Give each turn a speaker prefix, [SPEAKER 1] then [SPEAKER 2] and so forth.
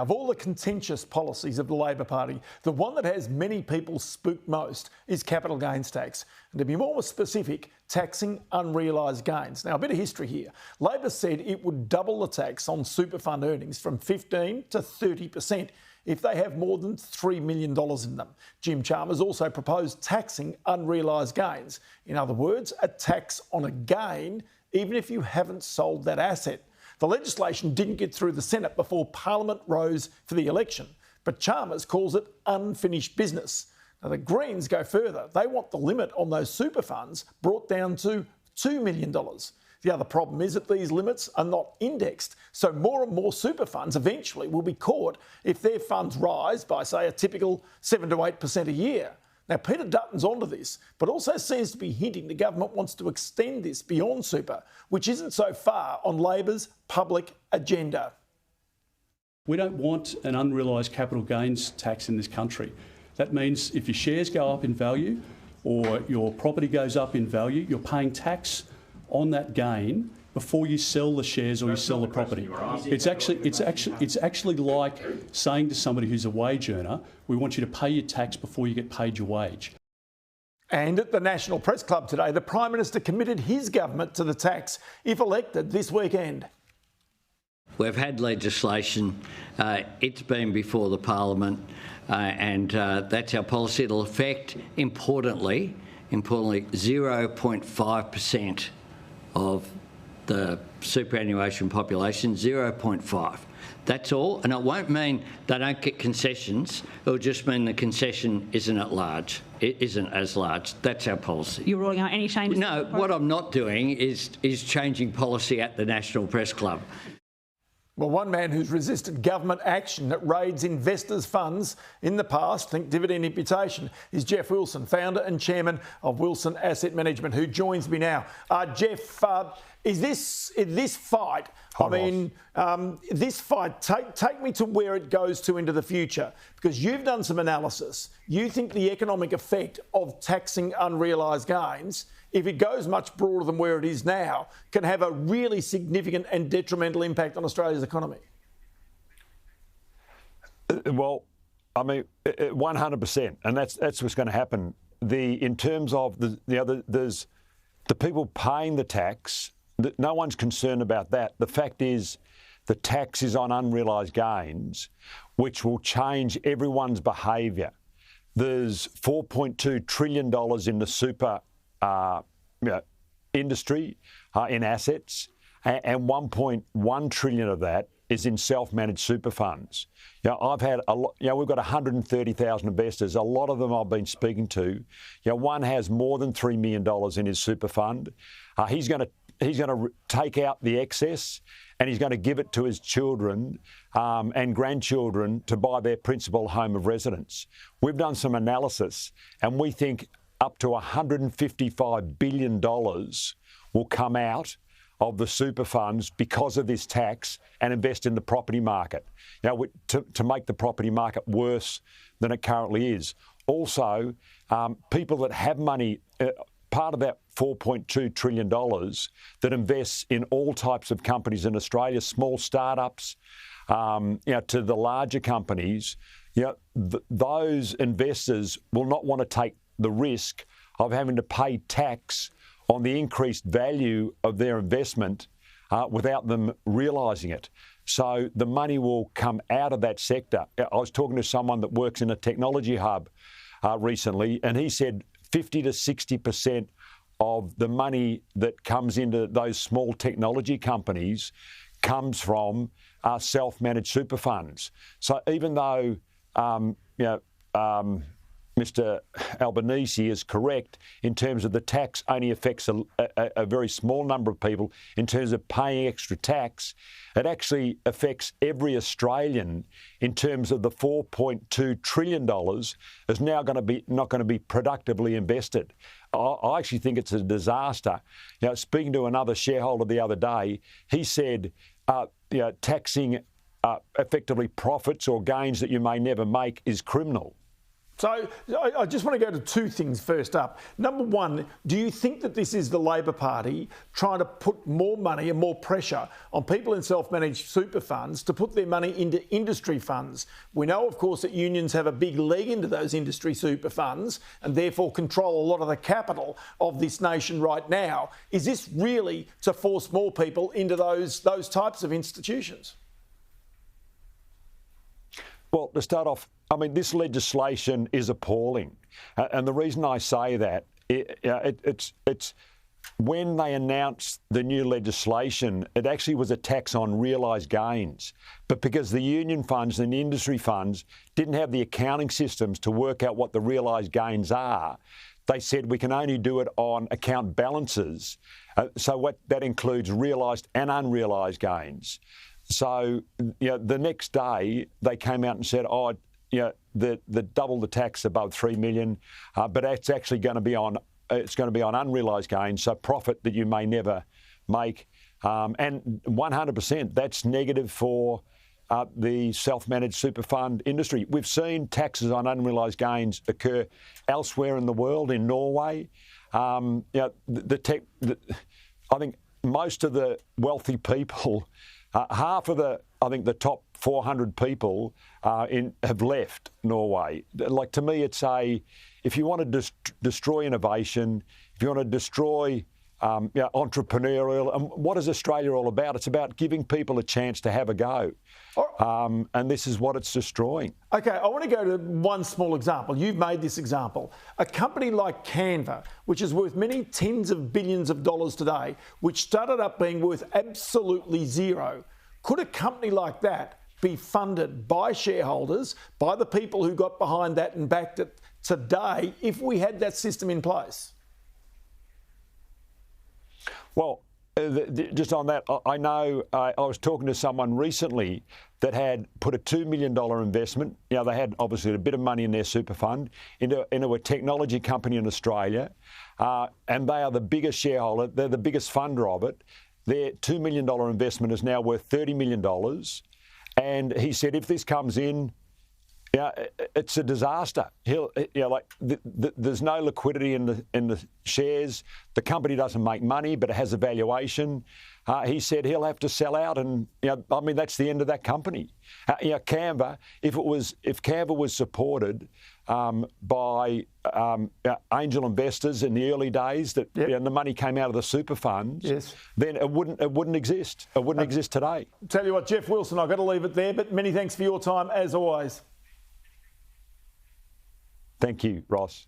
[SPEAKER 1] Of all the contentious policies of the Labor Party, the one that has many people spooked most is capital gains tax. And to be more specific, taxing unrealised gains. Now, a bit of history here. Labor said it would double the tax on super fund earnings from 15% to 30% if they have more than $3 million in them. Jim Chalmers also proposed taxing unrealised gains. In other words, a tax on a gain, even if you haven't sold that asset. The legislation didn't get through the Senate before Parliament rose for the election, but Chalmers calls it unfinished business. Now, the Greens go further. They want the limit on those super funds brought down to $2 million. The other problem is that these limits are not indexed, so more and more super funds eventually will be caught if their funds rise by, say, a typical 7 to 8% a year. Now, Peter Dutton's onto this, but also seems to be hinting the government wants to extend this beyond super, which isn't so far on Labor's public agenda.
[SPEAKER 2] We don't want an unrealised capital gains tax in this country. That means if your shares go up in value or your property goes up in value, you're paying tax on that gain before you sell the shares or you sell the property. It's actually like saying to somebody who's a wage earner, we want you to pay your tax before you get paid your wage.
[SPEAKER 1] And at the National Press Club today, the Prime Minister committed his government to the tax if elected this weekend.
[SPEAKER 3] We've had legislation, it's been before the Parliament, and that's our policy. It'll affect, importantly 0.5% of the superannuation population, 0.5. That's all, and it won't mean they don't get concessions. It'll just mean the concession isn't as large. That's our policy.
[SPEAKER 4] You're ruling out any changes?
[SPEAKER 3] No, what I'm not doing is changing policy at the National Press Club.
[SPEAKER 1] Well, one man who's resisted government action that raids investors' funds in the past, think dividend imputation, is Geoff Wilson, founder and chairman of Wilson Asset Management, who joins me now. Geoff, is this fight, this fight, take me to where it goes to into the future, because you've done some analysis. You think the economic effect of taxing unrealised gains, if it goes much broader than where it is now, can have a really significant and detrimental impact on Australia's economy?
[SPEAKER 5] Well, I mean, 100%, and that's what's going to happen. In terms of there's the people paying the tax. No one's concerned about that. The fact is, the tax is on unrealised gains, which will change everyone's behaviour. There's $4.2 trillion in the super industry in assets, and 1.1 trillion of that is in self-managed super funds. I've had we've got 130,000 investors. A lot of them I've been speaking to. One has more than $3 million in his super fund. He's going to take out the excess and he's going to give it to his children and grandchildren to buy their principal home of residence. We've done some analysis and we think up to $155 billion will come out of the super funds because of this tax and invest in the property market, to make the property market worse than it currently is. Also, people that have money, part of that $4.2 trillion that invests in all types of companies in Australia, small startups, to the larger companies, those investors will not want to take the risk of having to pay tax on the increased value of their investment without them realising it. So the money will come out of that sector. I was talking to someone that works in a technology hub recently, and he said 50 to 60% of the money that comes into those small technology companies comes from self-managed super funds. So even though Mr Albanese is correct in terms of the tax only affects a very small number of people in terms of paying extra tax, it actually affects every Australian in terms of the $4.2 trillion is now not going to be productively invested. I actually think it's a disaster. Speaking to another shareholder the other day, he said taxing effectively profits or gains that you may never make is criminal.
[SPEAKER 1] So I just want to go to two things first up. Number one, do you think that this is the Labor Party trying to put more money and more pressure on people in self-managed super funds to put their money into industry funds? We know, of course, that unions have a big leg into those industry super funds and therefore control a lot of the capital of this nation right now. Is this really to force more people into those types of institutions?
[SPEAKER 5] Well, to start off, I mean, this legislation is appalling. And the reason I say that, it's when they announced the new legislation, it actually was a tax on realised gains. But because the union funds and the industry funds didn't have the accounting systems to work out what the realised gains are, they said we can only do it on account balances. So what that includes realised and unrealised gains. So, the next day they came out and said, the double the tax above $3 million, but it's actually going to be on unrealised gains, so profit that you may never make, and 100% that's negative for the self-managed super fund industry. We've seen taxes on unrealised gains occur elsewhere in the world, in Norway. I think most of the wealthy people. Half of the top 400 people have left Norway. Like, to me, if you want to destroy innovation, if you want to destroy entrepreneurial, and what is Australia all about? It's about giving people a chance to have a go. And this is what it's destroying.
[SPEAKER 1] OK, I want to go to one small example. You've made this example. A company like Canva, which is worth many tens of billions of dollars today, which started up being worth absolutely zero. Could a company like that be funded by shareholders, by the people who got behind that and backed it today, if we had that system in place? Well,
[SPEAKER 5] just on that, I know I was talking to someone recently that had put a $2 million investment. They had obviously a bit of money in their super fund into a technology company in Australia, and they are the biggest shareholder. They're the biggest funder of it. Their $2 million investment is now worth $30 million, and he said if this comes in, it's a disaster. There's no liquidity in the shares. The company doesn't make money, but it has a valuation. He said he'll have to sell out, and that's the end of that company. Canva, if Canva was supported by angel investors in the early days, that and the money came out of the super funds, then it wouldn't exist. It wouldn't exist today.
[SPEAKER 1] Tell you what, Geoff Wilson, I've got to leave it there. But many thanks for your time as always.
[SPEAKER 5] Thank you, Ross.